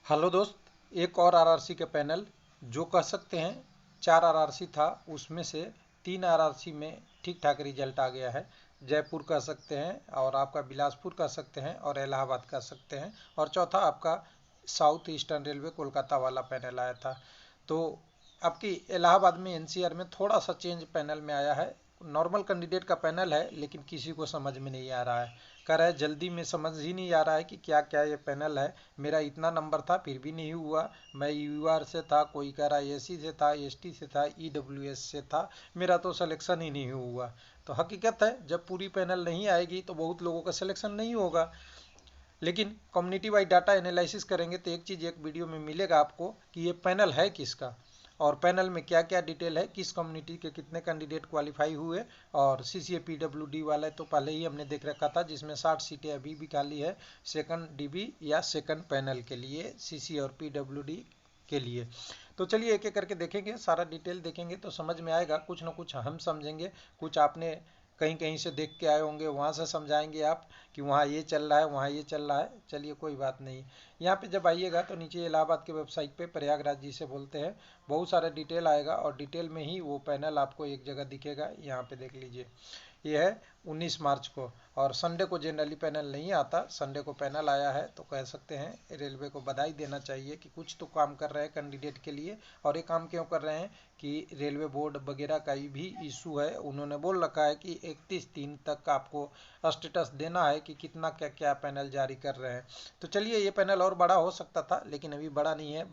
Hello दोस्त, एक और आरआरसी के पैनल जो कह सकते हैं 4 आरआरसी था, उसमें से 3 आरआरसी में ठीक ठाक रिजल्ट आ गया है। जयपुर कह सकते हैं और आपका बिलासपुर कह सकते हैं और इलाहाबाद कह सकते हैं, और चौथा आपका साउथ ईस्टर्न रेलवे कोलकाता वाला पैनल आया था। तो आपकी इलाहाबाद में एनसीआर में थोड़ा सा चेंज पैनल में आया है। नॉर्मल कैंडिडेट का पैनल है, लेकिन किसी को समझ में नहीं आ रहा है। कह रहा है जल्दी में समझ ही नहीं आ रहा है कि क्या क्या ये पैनल है। मेरा इतना नंबर था फिर भी नहीं हुआ। मैं यूआर से था, कोई कह रहा एसी से था, एसटी से था, ईडब्ल्यूएस से था, मेरा तो सिलेक्शन ही नहीं हुआ। तो हकीकत है, जब पूरी पैनल नहीं आएगी तो बहुत लोगों का सिलेक्शन नहीं होगा। लेकिन कम्युनिटी वाइज डाटा एनालिसिस करेंगे तो एक चीज़ एक वीडियो में मिलेगा आपको कि ये पैनल है किसका, और पैनल में क्या क्या डिटेल है, किस कम्युनिटी के कितने कैंडिडेट क्वालिफाई हुए। और सीसीए पीडब्ल्यूडी वाला तो पहले ही हमने देख रखा था, जिसमें 60 सीटें अभी भी खाली है सेकंड डीबी या सेकंड पैनल के लिए, सीसी और पीडब्ल्यूडी के लिए। तो चलिए एक एक करके देखेंगे, सारा डिटेल देखेंगे तो समझ में आएगा। कुछ ना कुछ हम समझेंगे, कुछ आपने कहीं कहीं से देख के आए होंगे, वहाँ से समझाएंगे आप कि वहाँ ये चल रहा है, वहाँ ये चल रहा है। चलिए कोई बात नहीं। यहाँ पे जब आइएगा तो नीचे इलाहाबाद के वेबसाइट पे प्रयागराज जी से बोलते हैं, बहुत सारा डिटेल आएगा, और डिटेल में ही वो पैनल आपको एक जगह दिखेगा। यहाँ पे देख लीजिए, ये है 19 मार्च को, और संडे को जनरली पैनल नहीं आता, संडे को पैनल आया है। तो कह सकते हैं रेलवे को बधाई देना चाहिए कि कुछ तो काम कर रहे हैं कैंडिडेट के लिए। और ये काम क्यों कर रहे हैं कि रेलवे बोर्ड वगैरह का भी इशू है, उन्होंने बोल रखा है कि 31/3 तक आपको स्टेटस देना है कि कितना क्या क्या पैनल जारी कर रहे हैं। तो चलिए, ये पैनल और बड़ा हो सकता था, लेकिन अभी बड़ा नहीं है।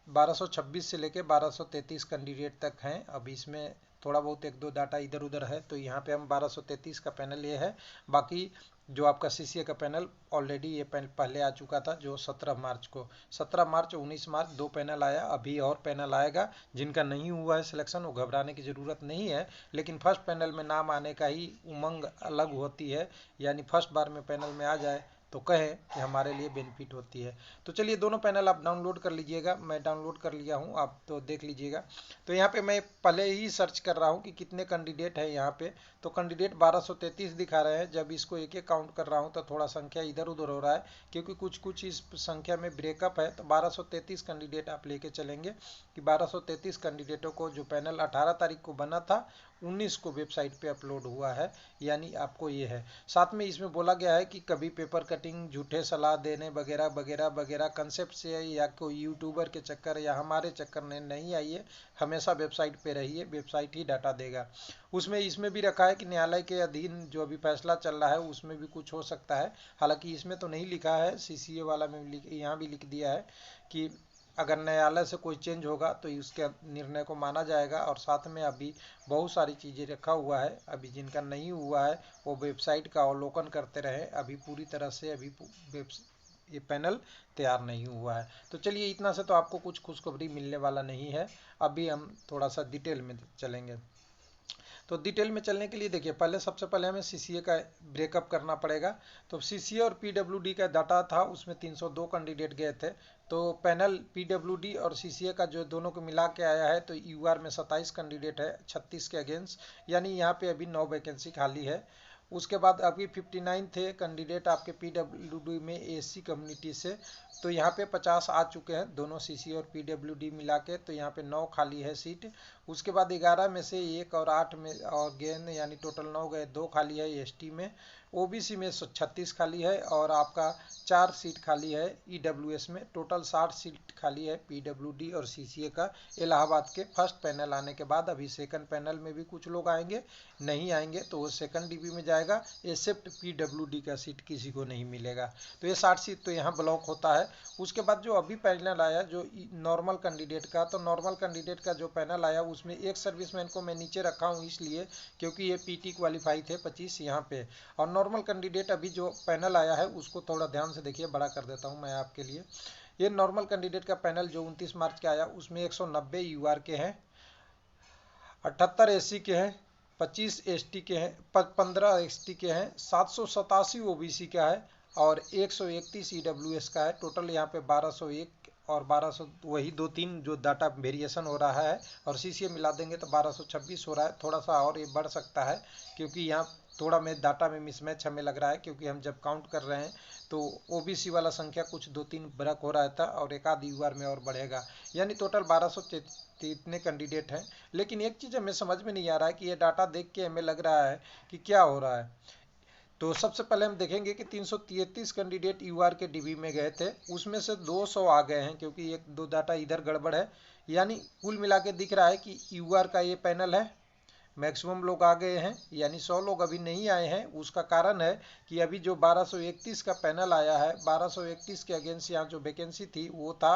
1226 से लेके 1233 कैंडिडेट तक हैं। अब इसमें थोड़ा बहुत एक दो डाटा इधर उधर है, तो यहाँ पे हम 1233 का पैनल ये है। बाकी जो आपका सीसीए का पैनल ऑलरेडी ये पैनल पहले आ चुका था, जो 17 मार्च को, 17 मार्च 19 मार्च 2 पैनल आया। अभी और पैनल आएगा। जिनका नहीं हुआ है सिलेक्शन, वो घबराने की ज़रूरत नहीं है। लेकिन फर्स्ट पैनल में नाम आने का ही उमंग अलग होती है, यानी फर्स्ट बार में पैनल में आ जाए तो कहें कि हमारे लिए बेनिफिट होती है। तो चलिए, दोनों पैनल आप डाउनलोड कर लीजिएगा, मैं डाउनलोड कर लिया हूँ, आप तो देख लीजिएगा। तो यहाँ पे मैं पहले ही सर्च कर रहा हूँ कि कितने कैंडिडेट है यहाँ पे। तो कैंडिडेट 1233 दिखा रहे हैं। जब इसको एक एक काउंट कर रहा हूँ तो थोड़ा संख्या इधर उधर हो रहा है, क्योंकि कुछ कुछ इस संख्या में ब्रेकअप है। तो 1233 कैंडिडेट आप लेके चलेंगे कि 1233 कैंडिडेटों को जो पैनल 18 तारीख को बना था, 19 को वेबसाइट पे अपलोड हुआ है, यानी आपको ये है। साथ में इसमें बोला गया है कि कभी पेपर कटिंग, झूठे सलाह देने वगैरह वगैरह वगैरह कंसेप्ट से या कोई यूट्यूबर के चक्कर या हमारे चक्कर में नहीं आइए। हमेशा वेबसाइट पे रहिए, वेबसाइट ही डाटा देगा। उसमें इसमें भी रखा है कि न्यायालय के अधीन जो अभी फैसला चल रहा है उसमें भी कुछ हो सकता है। हालांकि इसमें तो नहीं लिखा है, सीसीए वाला में यहाँ भी लिख दिया है कि अगर न्यायालय से कोई चेंज होगा तो उसके निर्णय को माना जाएगा। और साथ में अभी बहुत सारी चीज़ें रखा हुआ है, अभी जिनका नहीं हुआ है वो वेबसाइट का अवलोकन करते रहे। अभी पूरी तरह से अभी ये पैनल तैयार नहीं हुआ है। तो चलिए, इतना से तो आपको कुछ खुशखबरी मिलने वाला नहीं है। अभी हम थोड़ा सा डिटेल में चलेंगे। तो डिटेल में चलने के लिए देखिए, पहले सबसे पहले हमें सीसीए का ब्रेकअप करना पड़ेगा। तो सीसीए और पीडब्ल्यूडी का डाटा था, उसमें 302 कैंडिडेट गए थे। तो पैनल पीडब्ल्यूडी और सीसीए का जो दोनों को मिला के आया है, तो यूआर में 27 कैंडिडेट है 36 के अगेंस्ट, यानी यहाँ पे अभी 9 वैकेंसी खाली है। उसके बाद अभी 59 थे कैंडिडेट आपके पीडब्ल्यूडी में एसी कम्युनिटी से। तो यहाँ पे 50 आ चुके हैं दोनों सीसी और पीडब्ल्यूडी मिला के। तो यहाँ पे 9 खाली है सीट। उसके बाद 11 में से 1 और 8 में और गेन, यानी टोटल 9 गए, 2 खाली है एसटी में। ओबीसी में 36 खाली है, और आपका 4 सीट खाली है ईडब्ल्यूएस में। टोटल 60 सीट खाली है पीडब्ल्यूडी और सीसीए का इलाहाबाद के फर्स्ट पैनल आने के बाद। अभी सेकंड पैनल में भी कुछ लोग आएंगे, नहीं आएंगे तो वो सेकंड डीबी में जाएगा, एक्सेप्ट पीडब्ल्यूडी का सीट किसी को नहीं मिलेगा। तो ये 60 सीट तो यहाँ ब्लॉक होता है। उसके बाद जो अभी पैनल आया जो नॉर्मल कैंडिडेट का, तो नॉर्मल कैंडिडेट का जो पैनल आया उसमें एक सर्विसमैन को मैं नीचे रखा हूँ इसलिए क्योंकि ये पीटी क्वालिफाई थे 25 यहाँ पे। और नॉर्मल कैंडिडेट अभी जो पैनल आया है उसको थोड़ा ध्यान से देखिए, बड़ा कर देता हूँ मैं आपके लिए। ये नॉर्मल कैंडिडेट का पैनल जो 29 मार्च के आया, उसमें 190 यूआर के हैं, 78 एससी के हैं, 25 एसटी के हैं, 15 एसटी के हैं, 787 ओबीसी का है, और 131 ईडब्ल्यूएस का है। टोटल यहाँ पे 1201 और 1200, वही 2-3 जो डाटा वेरिएशन हो रहा है, और सीसीए मिला देंगे तो 1226 हो रहा है। थोड़ा सा और ये बढ़ सकता है, क्योंकि यहाँ थोड़ा में डाटा में मिसमैच हमें लग रहा है, क्योंकि हम जब काउंट कर रहे हैं तो ओबीसी वाला संख्या कुछ 2-3 बरक हो रहा था और एक आध यूआर में और बढ़ेगा, यानी टोटल 1200 इतने कैंडिडेट हैं। लेकिन एक चीज़ हमें समझ में नहीं आ रहा है कि ये डाटा देख के हमें लग रहा है कि क्या हो रहा है। तो सबसे पहले हम देखेंगे कि 333 कैंडिडेट यूआर के डीबी में गए थे, उसमें से 200 आ गए हैं, क्योंकि एक दो डाटा इधर गड़बड़ है। यानी कुल मिला के दिख रहा है कि यूआर का ये पैनल है, मैक्सिमम लोग आ गए हैं, यानी 100 लोग अभी नहीं आए हैं। उसका कारण है कि अभी जो 1231 का पैनल आया है, 1231 के अगेंस्ट यहाँ जो वैकेंसी थी वो था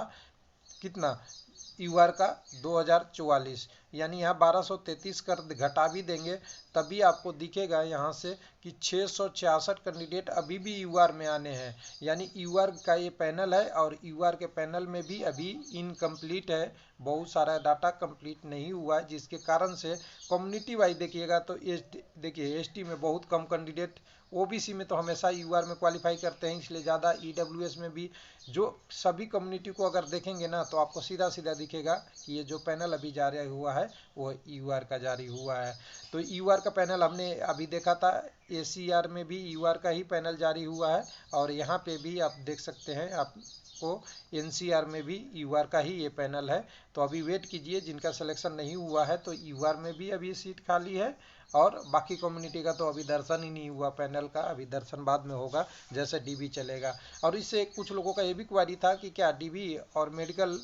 कितना, यूआर का 2044, यानी यहाँ 1233 कर घटा भी देंगे तभी आपको दिखेगा यहाँ से कि 666 कैंडिडेट अभी भी यूआर में आने हैं। यानी यूआर का ये पैनल है और यूआर के पैनल में भी अभी इनकम्प्लीट है, बहुत सारा डाटा कंप्लीट नहीं हुआ है, जिसके कारण से कम्युनिटी वाइज देखिएगा तो देखिए एसटी में बहुत कम कैंडिडेट, ओबीसी में तो हमेशा यूआर में क्वालिफाई करते हैं इसलिए ज़्यादा, ईडब्ल्यूएस में भी, जो सभी कम्युनिटी को अगर देखेंगे ना तो आपको सीधा सीधा दिखेगा कि ये जो पैनल अभी जारी हुआ है वो यूआर का जारी हुआ है। तो यूआर का पैनल हमने अभी देखा था, एसीआर में भी यूआर का ही पैनल जारी हुआ है और यहाँ पे भी आप देख सकते हैं आपको एनसीआर में भी यूआर का ही ये पैनल है। तो अभी वेट कीजिए, जिनका सिलेक्शन नहीं हुआ है तो यूआर में भी अभी सीट खाली है और बाकी कम्युनिटी का तो अभी दर्शन ही नहीं हुआ पैनल का, अभी दर्शन बाद में होगा जैसे डीबी चलेगा। और इससे कुछ लोगों का ये भी क्वारी था कि क्या डीबी और मेडिकल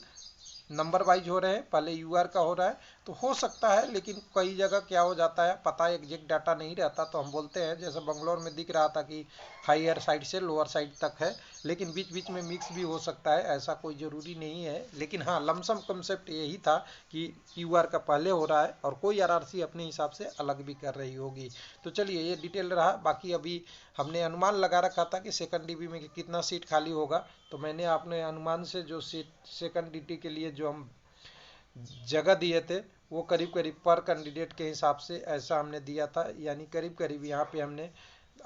नंबर वाइज हो रहे हैं, पहले यूआर का हो रहा है, तो हो सकता है, लेकिन कई जगह क्या हो जाता है पता एग्जैक्ट डाटा नहीं रहता, तो हम बोलते हैं जैसे बंगलोर में दिख रहा था कि हायर साइड से लोअर साइड तक है, लेकिन बीच बीच में मिक्स भी हो सकता है, ऐसा कोई ज़रूरी नहीं है। लेकिन हाँ, लमसम कंसेप्ट यही था कि यूआर का पहले हो रहा है और कोई आरआरसी अपने हिसाब से अलग भी कर रही होगी। तो चलिए ये डिटेल रहा। बाकी अभी हमने अनुमान लगा रखा था कि सेकंड डीबी में कितना सीट खाली होगा, तो मैंने अपने अनुमान से जो सीट सेकंड डीटी के लिए जो हम जगह दिए थे वो करीब करीब पर कैंडिडेट के हिसाब से ऐसा हमने दिया था, यानी करीब करीब यहाँ पे हमने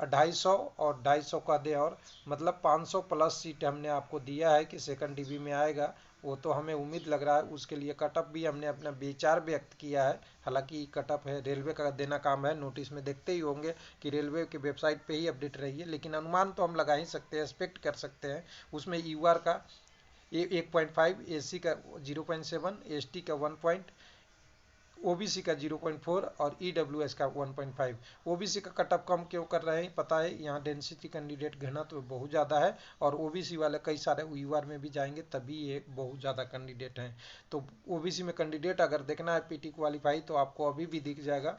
250 और 250 का दे और मतलब 500 प्लस सीट हमने आपको दिया है कि सेकंड डीबी में आएगा। वो तो हमें उम्मीद लग रहा है, उसके लिए कटअप भी हमने अपना विचार व्यक्त किया है। हालांकि कटअप है रेलवे का देना काम है, नोटिस में देखते ही होंगे कि रेलवे की वेबसाइट पे ही अपडेट रही है, लेकिन अनुमान तो हम लगा ही सकते हैं, एक्सपेक्ट कर सकते हैं। उसमें यूआर का 1.5, एसी का 0.7, एसटी का 1, ओबीसी का 0.4 और ईडब्ल्यूएस का 1.5। ओबीसी का कटअप कम क्यों कर रहे हैं पता है, यहाँ डेंसिटी कैंडिडेट घनत्व तो बहुत ज़्यादा है और ओबीसी वाले कई सारे यूआर में भी जाएंगे तभी ये बहुत ज़्यादा कैंडिडेट हैं। तो ओबीसी में कैंडिडेट अगर देखना है पीटी क्वालिफाई तो आपको अभी भी दिख जाएगा।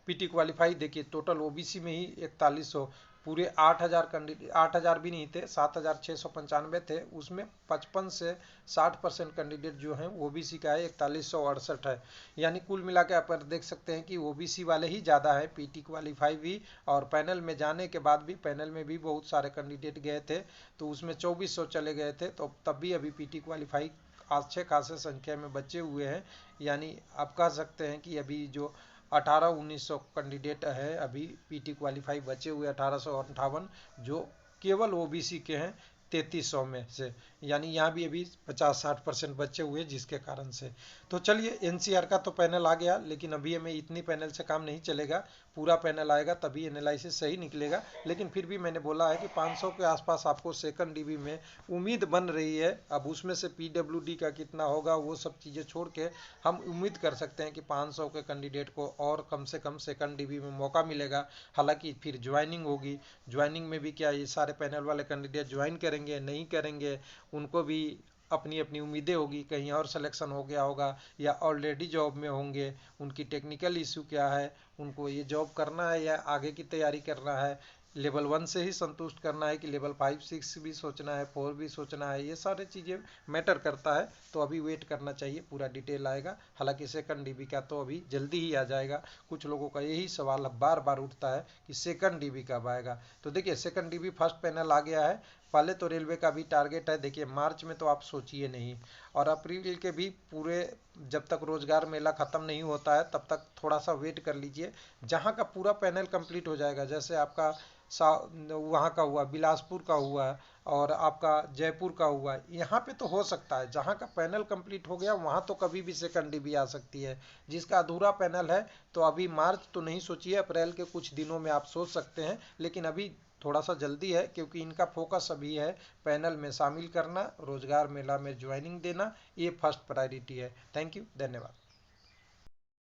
पीटी क्वालिफाई देखिए टोटल ओबीसी में ही 4100, पूरे 8000 कैंडिडेट, 8000 भी नहीं थे, 7695 थे, उसमें 55 से 60% कैंडिडेट जो हैं ओबीसी का है, 4168 है। यानी कुल मिला के आप देख सकते हैं कि ओबीसी वाले ही ज़्यादा है, पीटी क्वालिफाई भी, और पैनल में जाने के बाद भी पैनल में भी बहुत सारे कैंडिडेट गए थे तो उसमें 2400 चले गए थे, तो तब भी अभी पीटी क्वालिफाई अच्छे खासे संख्या में बचे हुए हैं। यानी आप कह सकते हैं कि अभी जो 18-1900 कैंडिडेट है अभी पीटी क्वालिफाई बचे हुए 1858, जो केवल ओबीसी के हैं 3300 में से, यानी यहाँ भी अभी 50-60% बचे हुए जिसके कारण से। तो चलिए एनसीआर का तो पैनल आ गया, लेकिन अभी हमें इतनी पैनल से काम नहीं चलेगा, पूरा पैनल आएगा तभी एनालिसिस सही निकलेगा। लेकिन फिर भी मैंने बोला है कि 500 के आसपास आपको सेकंड डीबी में उम्मीद बन रही है। अब उसमें से पीडब्ल्यूडी का कितना होगा वो सब चीज़ें छोड़ के हम उम्मीद कर सकते हैं कि 500 के कैंडिडेट को और कम से कम सेकंड डीबी में मौका मिलेगा। हालांकि फिर ज्वाइनिंग होगी, ज्वाइनिंग में भी क्या ये सारे पैनल वाले कैंडिडेट ज्वाइन करेंगे नहीं करेंगे, उनको भी अपनी अपनी उम्मीदें होगी, कहीं और सिलेक्शन हो गया होगा या ऑलरेडी जॉब में होंगे, उनकी टेक्निकल इशू क्या है, उनको ये जॉब करना है या आगे की तैयारी करना है, लेवल 1 से ही संतुष्ट करना है कि लेवल 5-6 भी सोचना है, 4 भी सोचना है, ये सारी चीज़ें मैटर करता है। तो अभी वेट करना चाहिए, पूरा डिटेल आएगा। हालांकि सेकंड डीबी का तो अभी जल्दी ही आ जाएगा। कुछ लोगों का यही सवाल बार बार उठता है कि सेकंड डीबी कब आएगा। तो देखिए सेकंड डीबी फर्स्ट पैनल आ गया है। पहले तो रेलवे का भी टारगेट है, देखिए मार्च में तो आप सोचिए नहीं, और अप्रैल के भी पूरे, जब तक रोजगार मेला खत्म नहीं होता है तब तक थोड़ा सा वेट कर लीजिए। जहाँ का पूरा पैनल कंप्लीट हो जाएगा, जैसे आपका वहाँ का हुआ, बिलासपुर का हुआ और आपका जयपुर का हुआ, यहाँ पे तो हो सकता है। जहाँ का पैनल कंप्लीट हो गया वहाँ तो कभी भी सेकंड डीबी आ सकती है। जिसका अधूरा पैनल है तो अभी मार्च तो नहीं सोचिए, अप्रैल के कुछ दिनों में आप सोच सकते हैं, लेकिन अभी थोड़ा सा जल्दी है, क्योंकि इनका फोकस अभी है पैनल में शामिल करना, रोजगार मेला में ज्वाइनिंग देना, ये फर्स्ट प्रायोरिटी है। थैंक यू, धन्यवाद।